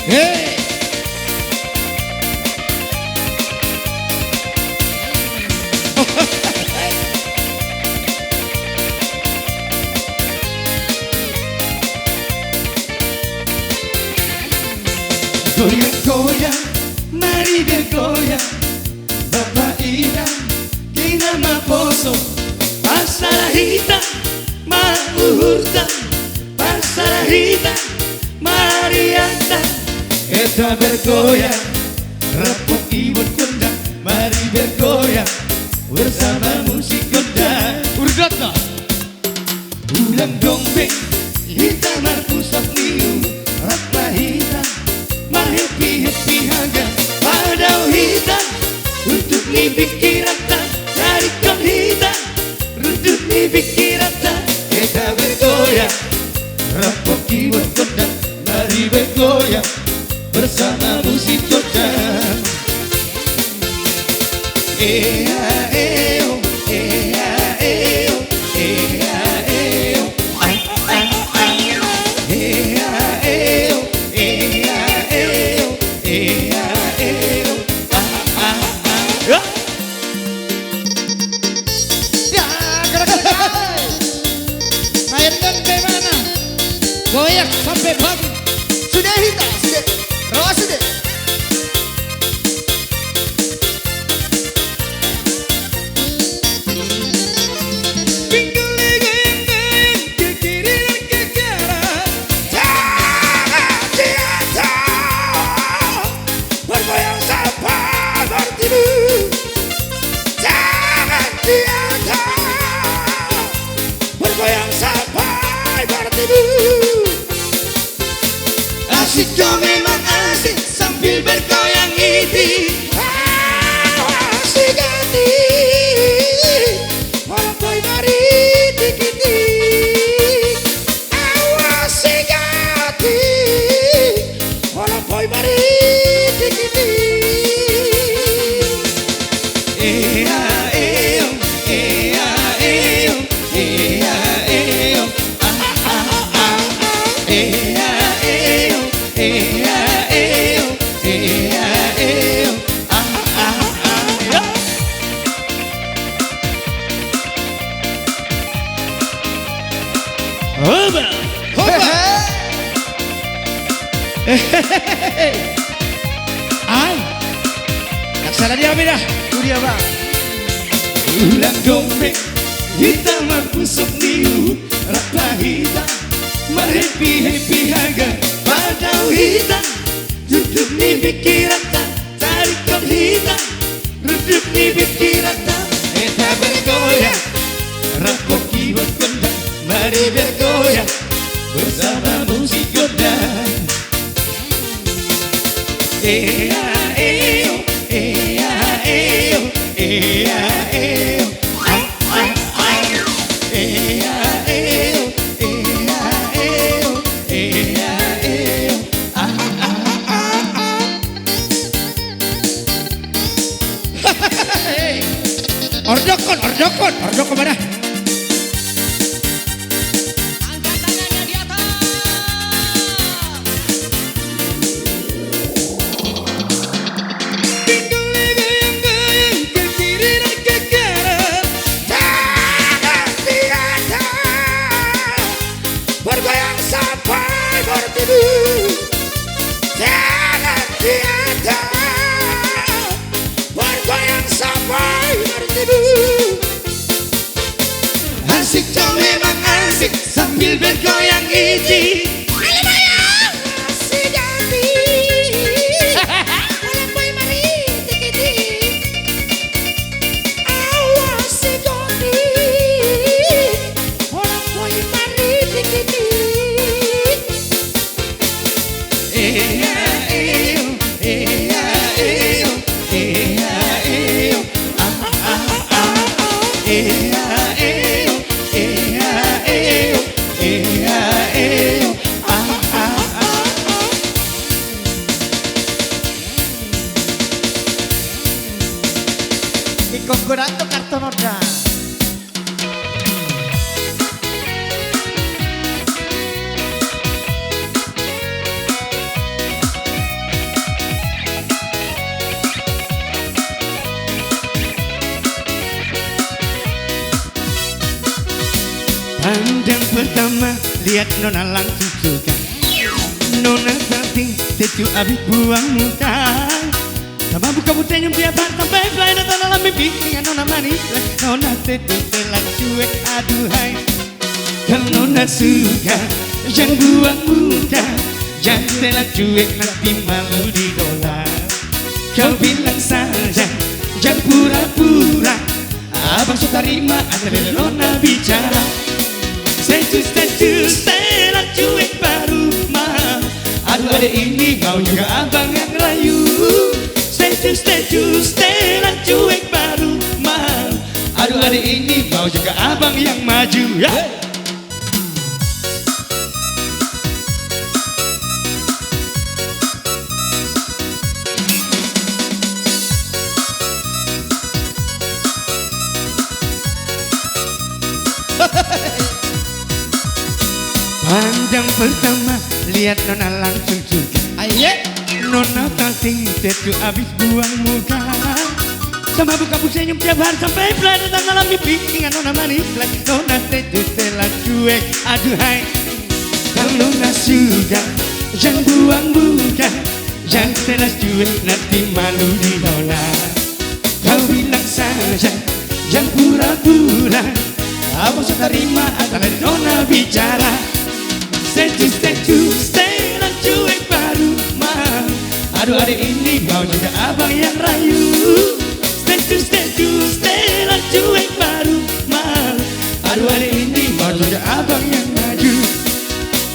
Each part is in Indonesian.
Hey. Goyang-goyang, mari bergoyang, Bapak Idan, kita maposo, pasara hitam, mahurta, pasara hitam, marianta, kita bergoyang, repot ibut kundang, mari bergoyang, bersama musik kundang, Urgatna. ulang dombeng, kita markusok niu, rapa hitam. Happy haga pada hitam untuk ni pikiran tak dari kon hitam untuk ni pikiran tak kita bergoyang rapok kiwat kodang mari bergoyang bersama musik kodang ea eo ea eo ea eo ah ah ah ea eo ea ea eo ah ah ah Ya. Ya, gerak-gerak. Mainkan bagaimana? Goyak sampai pagi. Sudah hita, sudah. Rawa sudah. Bergoyang sampai bertidu. Asik kau memang asik sambil bergoyang ini. Asik hati, malam boy mari dikiti. Asik hati, malam boy mari dikiti. Ea eo, ea eo, ea eo, ah ah ah, ea eo, ea eo, ea eo, ah ah ah. Oba. Hehe. Ay. Laksana dia Amina. Itu dia bang. Ulang dombeng, hitam pusuk niu, rapa hitam, happy haga, pada hitam, duduk ni pikiran tak, tarik kau hitam, duduk ni pikiran tak, kita bergoyang, rapok kiwat kondang, mari bergoyang, bersama musik kondang. Ea eo, ea eo, ea eo, ah ah ah, ea eo, ea eo, ea eo, ah ah ah. Ordokon mana? Angkat tangannya di atas. Goyang-goyang ke kiri dan ke kanan, jangan tiada bergoyang sampai bertidu. Jangan tiada bergoyang sampai bertidu. lihat nona langsung suka. Nona cantik, tetu abis buang muka. Sama buka senyum tiap hari sampai fly datang dalam mimpi dengan nona manis. Nona tetu telah cuek, aduhai. Kalau nona suka, jangan buang muka. Jangan telah cuek, nanti malu didola. Kau bilang saja, jangan pura-pura. Abang suka terima, asal nona bicara. Status, telah cuek baru mah. Aduh adek ini kau juga abang yang rayu. Status, telah cuek baru mah. Aduh adek ini kau juga abang yang maju ya. Pandang pertama, lihat nona langsung suka. Ayo. Nona cantik, tetu abis buang muka. Sama buka senyum tiap hari sampai fly datang dalam mimpi dengan nona manis. Nona tetu telah cuek, aduhai. Kalau nona suka, jangan buang muka. Jangan telah cuek, nanti malu di nona. Kau bilang saja, jangan pura-pura. Abang suka terima, asal nona bicara. Status, telah cuek baru mah. Aduh adek ini kau juga abang yang rayu. Status, telah cuek baru mah. Aduh adek ini kau juga abang yang maju.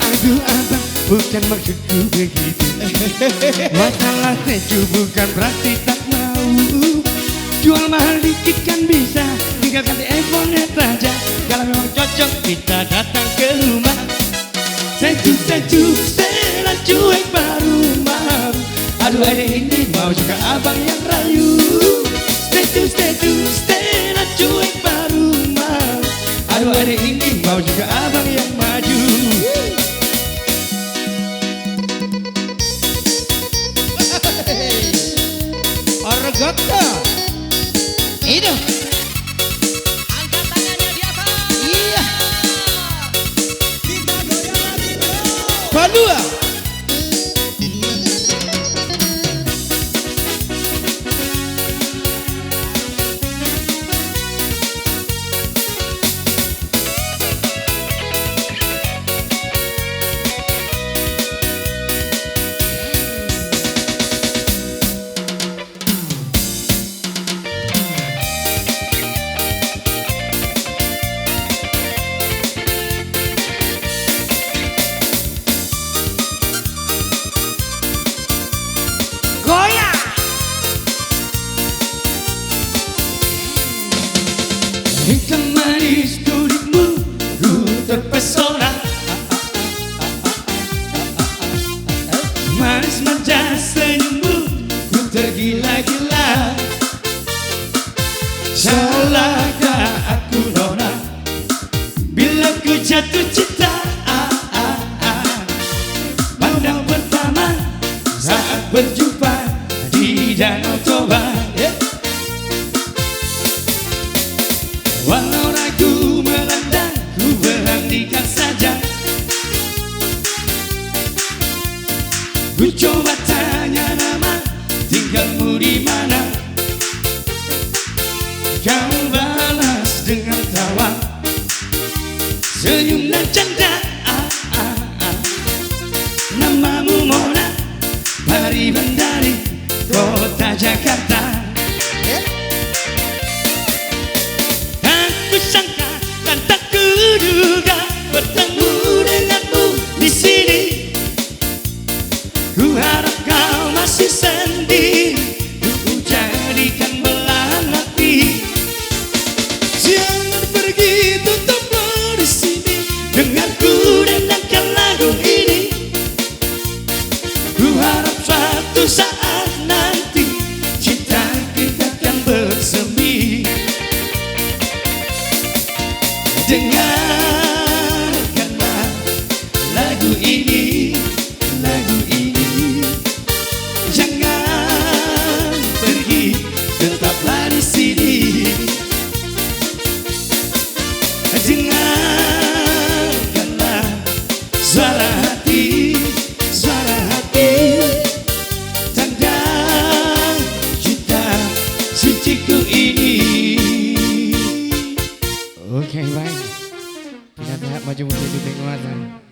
Aduh abang, bukan maksudku begitu. Masalah teju bukan berarti tak mau. Jual mahal dikit kan bisa, tinggalkan teleponnya saja. Kalau memang cocok kita datang ke rumah. Status, telah cuek baru mah. Aduh adek ini mau juga abang yang rayu. Status, telah cuek baru mah. Aduh adek ini mau juga abang yang maju. Orgoto. Itu. Angkat tangannya di atas. Iya. Kita goyang lagi bro. Kedua. Goyang. Hitam manis kulitmu, ku terpesona. Manis manja senyummu, ku tergila-gila. Salahkah aku nona, bila ku jatuh cinta? Pandang pertama saat berjumpa di Danau Toba. Walau ragu melanda, ku berhentikan saja. Ku coba tanya nama, tinggalmu di mana? Kau balas dengan tawa, senyum dan canda. Namamu Mona, Pari Bandari, kota Jakarta. Aku sangka dan tak kuduga bertemu denganmu di sini. Ku harap kau masih sendiri, ku jadikan belahan hati. Jangan pergi, tetaplah di sini denganku. suara hati tentang cinta suciku ini. Oke, baik. Tidak maju mundur di penguatan.